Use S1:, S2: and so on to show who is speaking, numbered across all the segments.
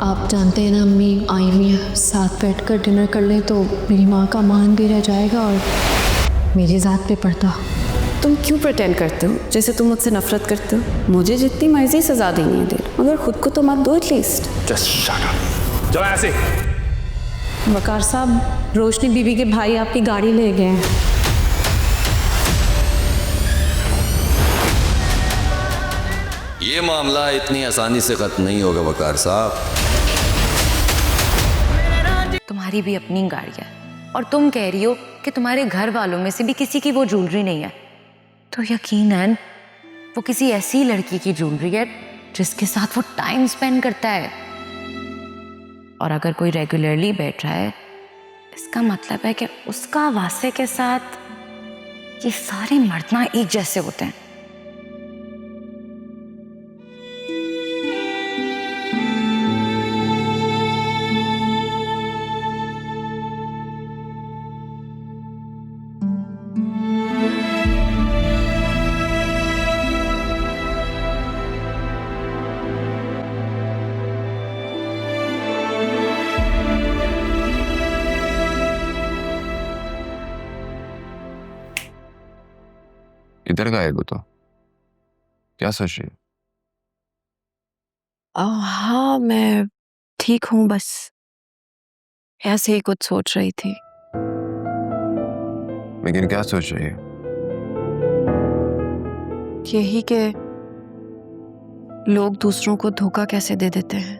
S1: आप जानते हैं ना अम्मी आई हुई है, साथ बैठ कर डिनर कर लें तो मेरी माँ का मान भी रह जाएगा और मेरी ज़ात पे पड़ता।
S2: तुम क्यों प्रिटेंड करते हो जैसे तुम मुझसे नफरत करते हो? मुझे जितनी मर्जी सजा देनी है दे, मगर खुद को तो मत दो एटलीस्ट।
S3: Just shut up. जाओ ऐसे।
S2: वकार साहब, रोशनी बीबी के भाई आपकी गाड़ी ले गए हैं।
S4: ये मामला इतनी आसानी से खत्म नहीं होगा वकार साहब।
S5: तुम्हारी भी अपनी गाड़ी है और तुम कह रही हो कि तुम्हारे घर वालों में से भी किसी की वो ज्वेलरी नहीं है, तो यकीनन वो किसी ऐसी लड़की की ज्वेलरी है जिसके साथ वो टाइम स्पेंड करता है। और अगर कोई रेगुलरली बैठ रहा है, इसका मतलब है कि उसका वासे के साथ ये सारे मर्द ना एक जैसे होते हैं।
S6: इधर का है वो तो क्या सोच रही है?
S7: हाँ, मैं ठीक हूँ, बस ऐसे ही कुछ सोच रही थी।
S6: लेकिन क्या सोच रही है?
S7: यही कि लोग दूसरों को धोखा कैसे दे देते हैं।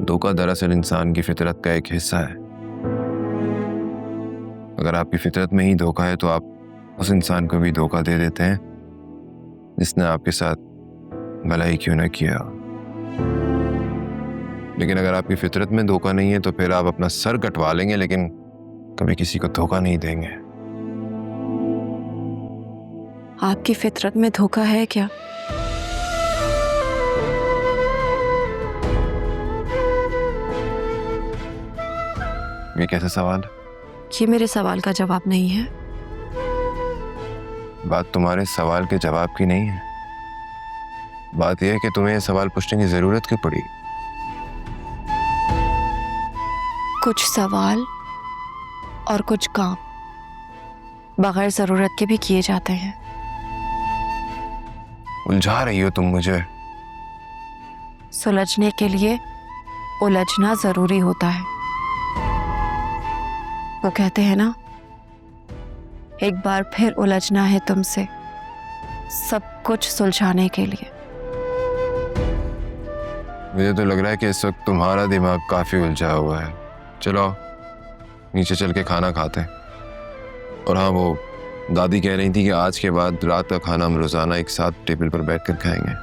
S6: धोखा दरअसल इंसान की फितरत का एक हिस्सा है। अगर आपकी फितरत में ही धोखा है तो आप उस इंसान को भी धोखा दे देते हैं जिसने आपके साथ भलाई क्यों ना किया। लेकिन अगर आपकी फितरत में धोखा नहीं है तो फिर आप अपना सर कटवा लेंगे लेकिन कभी किसी को धोखा नहीं देंगे।
S7: आपकी फितरत में धोखा है क्या?
S6: ये कैसा सवाल है?
S7: ये मेरे सवाल का जवाब नहीं है।
S6: बात तुम्हारे सवाल के जवाब की नहीं है। बात यह है कि तुम्हें यह सवाल पूछने की जरूरत क्यों पड़ी।
S7: कुछ सवाल और कुछ काम बगैर जरूरत के भी किए जाते हैं।
S6: उलझा रही हो तुम मुझे।
S7: सुलझने के लिए उलझना जरूरी होता है। वो कहते हैं ना, एक बार फिर उलझना है तुमसे सब कुछ सुलझाने के लिए।
S6: मुझे तो लग रहा है कि इस वक्त तुम्हारा दिमाग काफी उलझा हुआ है। चलो नीचे चल के खाना खाते हैं। और हाँ, वो दादी कह रही थी कि आज के बाद रात का खाना हम रोजाना एक साथ टेबल पर बैठकर खाएंगे।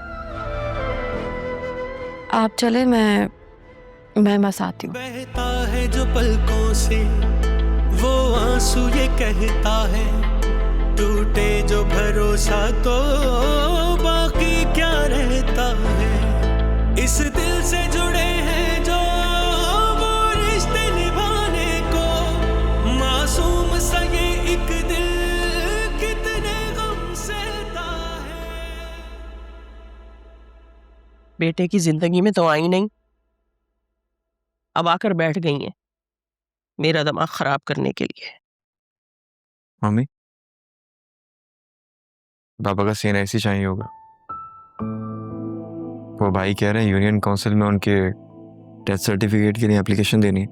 S7: आप चले, मैं बस आती हूँ।
S8: बहता है जो पलकों से वो आंसू ये कहता है, टूटे जो भरोसा तो बाकी क्या रहता है। इस दिल से जुड़े हैं जो वो रिश्ते निभाने को, मासूम सा ये एक दिल कितने गम सहता है।
S9: बेटे की जिंदगी में तो आई नहीं, अब आकर बैठ गई हैं मेरा दिमाग खराब करने के लिए।
S6: मम्मी, पापा का सीन ऐसी चाहिए होगा। वो भाई कह रहे हैं यूनियन काउंसिल में उनके डेथ सर्टिफिकेट के लिए एप्लीकेशन देनी है।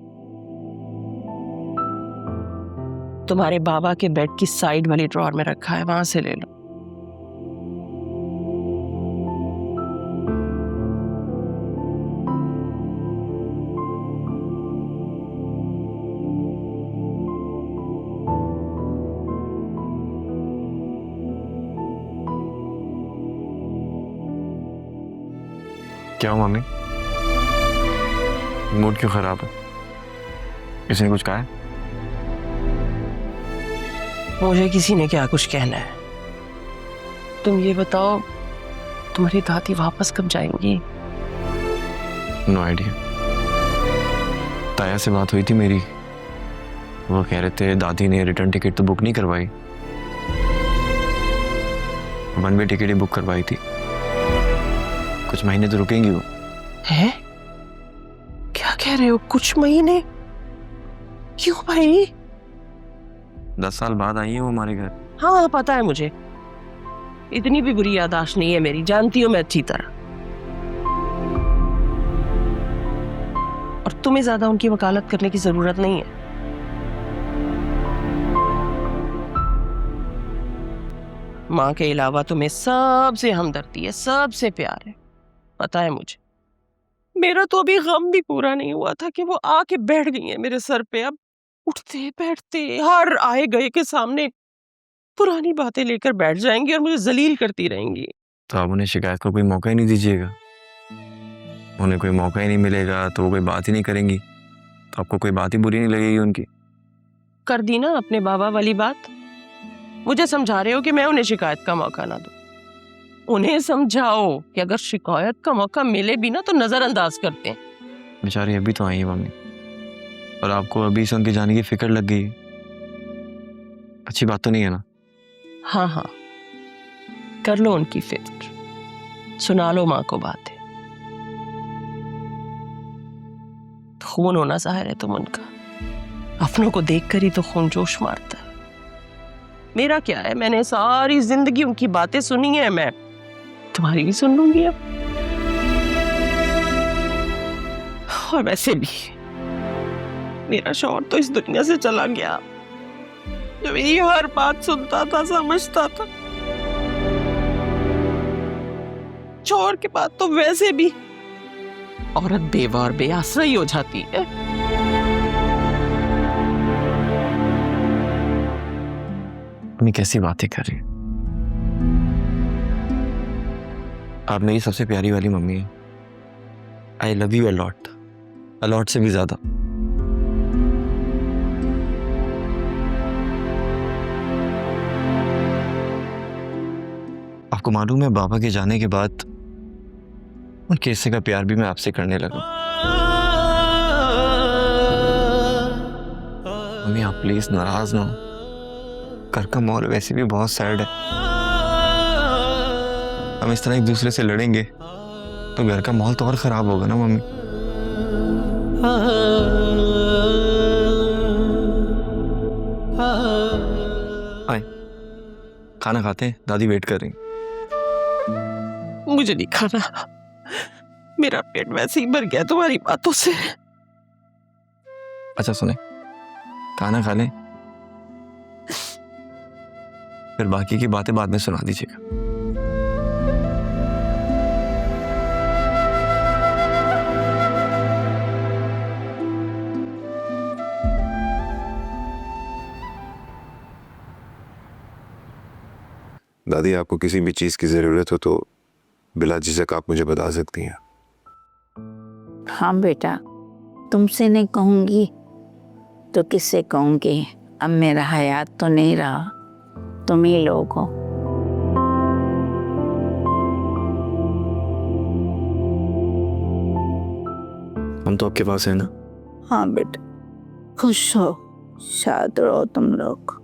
S9: तुम्हारे बाबा के बेड की साइड वाली ड्रॉर में रखा है, वहां से ले लो।
S6: क्या हो मम्मी, मूड क्यों खराब है? किसी ने कुछ कहा है?
S9: मुझे किसी ने क्या कुछ कहना है। तुम ये बताओ, तुम्हारी दादी वापस कब जाएंगी?
S6: No idea. ताया से बात हुई थी मेरी, वो कह रहे थे दादी ने रिटर्न टिकट तो बुक नहीं करवाई, वन वे टिकट ही बुक करवाई थी। कुछ महीने तो रुकेंगी वो।
S9: हैं? क्या कह रहे हो, कुछ महीने? क्यों भाई?
S6: 10 साल बाद आई है वो हमारे घर।
S9: हाँ पता है मुझे, इतनी भी बुरी याददाश्त नहीं है मेरी, जानती हूँ मैं अच्छी तरह। और तुम्हें ज्यादा उनकी वकालत करने की जरूरत नहीं है। माँ के अलावा तुम्हें सबसे हमदर्दी है, सबसे प्यार है, पता है मुझे। मेरा तो अभी गम भी पूरा नहीं हुआ था कि वो आके बैठ गई है मेरे सर पे। अब उठते बैठते हर आए गए के सामने पुरानी बातें लेकर बैठ जाएंगी और मुझे जलील करती रहेंगी।
S6: तो आप उन्हें शिकायत का कोई मौका ही नहीं दीजिएगा। उन्हें कोई मौका ही नहीं मिलेगा तो वो कोई बात ही नहीं करेंगी, तो आपको कोई बात ही बुरी नहीं लगेगी उनकी।
S9: कर दी ना अपने बाबा वाली बात। मुझे समझा रहे हो कि मैं उन्हें शिकायत का मौका ना दूं। उन्हें समझाओ कि अगर शिकायत का मौका मिले भी ना तो नजरअंदाज करते हैं।
S6: बेचारी अभी तो आई है मम्मी, और आपको अभी से उनके जाने की फिक्र लग गई। अच्छी बात तो नहीं है ना?
S9: हाँ हाँ, कर लो उनकी फिक्र, सुना लो माँ को बातें। खून होना जाहिर है तुम उनका, अपनों को देखकर ही तो खून जोश मारता है। मेरा क्या है, मैंने सारी जिंदगी उनकी बातें सुनी है, मैं तुम्हारी भी सुन लूंगी अब। और वैसे भी मेरा शौहर तो इस दुनिया से चला गया, जो मेरी हर बात सुनता था, समझता था। शौहर के बाद तो वैसे भी औरत बेवा और बेआसरा ही हो जाती है।
S6: मम्मी कैसी बातें कर रही है? आप मेरी सबसे प्यारी वाली मम्मी है। I love you a lot, a lot से भी ज्यादा। आपको मालूम है, बाबा के जाने के बाद उनके हिस्से का प्यार भी मैं आपसे करने लगा। मम्मी आप प्लीज नाराज ना हो, घर का माहौल वैसे भी बहुत सैड है। हम इस तरह एक दूसरे से लड़ेंगे तो घर का माहौल तो और खराब होगा ना मम्मी। आए खाना खाते हैं, दादी वेट कर रही।
S9: मुझे नहीं खाना, मेरा पेट वैसे ही भर गया तुम्हारी बातों से।
S6: अच्छा सुने, खाना खा लें, फिर बाकी की बातें बाद में सुना दीजिएगा।
S10: दादी आपको किसी भी चीज की जरूरत हो तो बिला झिझक आप मुझे बता सकती हैं।
S11: हाँ बेटा, तुमसे नहीं कहूँगी तो किससे कहूँगी? अब मेरा हयात तो नहीं रहा, तुम ही लोग हो।
S6: हम तो आपके पास है ना?
S11: हाँ बेटा, खुश हो, शाद रहो तुम लोग।